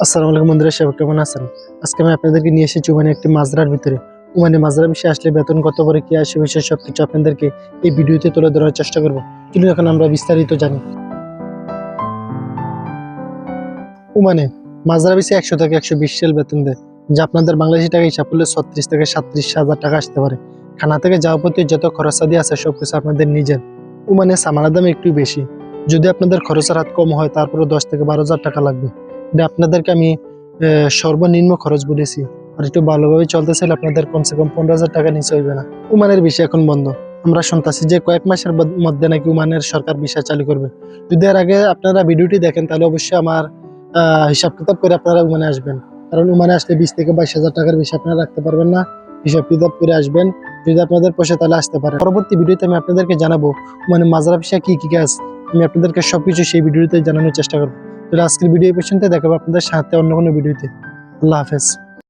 আসসালামু আলাইকুম বন্ধুরা, সবাই কেমন আছেন? আজকে আমি আপনাদেরকে নিয়ে এসেছি ওমানে একটি মাজরার ভিতরে। ওমানে মাজরা বিষয়ে আসলে বেতন কত করে, কি আসে, বিষয়ে সবকিছু আপনাদেরকে এই ভিডিওতে তুলে ধরার চেষ্টা করব। চলুন এখন আমরা বিস্তারিত জানি। ওমানে মাজরা বিষয়ে 100 থেকে 120 রিয়াল বেতন দেয়, যা আপনাদের বাংলাদেশি টাকা হিসাব করলে 36 থেকে 37,000 টাকা আসতে পারে। খানা থেকে যাওয়া প্রতি যত খরচাদি আছে সবকিছু আপনাদের নিজের। ওমানে সামানের দাম একটু বেশি, যদি আপনাদের খরচের হাত কম হয় তারপরে 10 থেকে 12,000 টাকা লাগবে। এটা আপনাদেরকে আমি সর্বনিম্ন খরচ বলেছি। আর একটু ভালোভাবে চলতে চাইলে আপনাদের কমসে কম 15,000 টাকা নিচে হইবে না। ওমানের বিষয় এখন বন্ধ। আমরা শুনতেছি যে কয়েক মাসের মধ্যে নাকি ওমানের সরকার ভিসা চালু করবে। যদি এর আগে আপনারা ভিডিওটি দেখেন তাহলে অবশ্যই আমার হিসাব কিতাব করে আপনারা ওমানে আসবেন। কারণ ওমানে আসলে 20 থেকে 22,000 টাকার বেশি আপনারা রাখতে পারবেন না। হিসাব কিতাব করে আসবেন, যদি আপনাদের পয়সা তাহলে আসতে পারে। পরবর্তী ভিডিওতে আমি আপনাদেরকে জানাবো মানে মাজরা ভিসা কি কি কাজ, আমি আপনাদেরকে সবকিছু সেই ভিডিওতে জানানোর চেষ্টা করবো। তাহলে আজকের ভিডিও পর্যন্ত দেখাবো আপনাদের সাথে অন্য কোনো ভিডিওতে। আল্লাহ হাফেজ।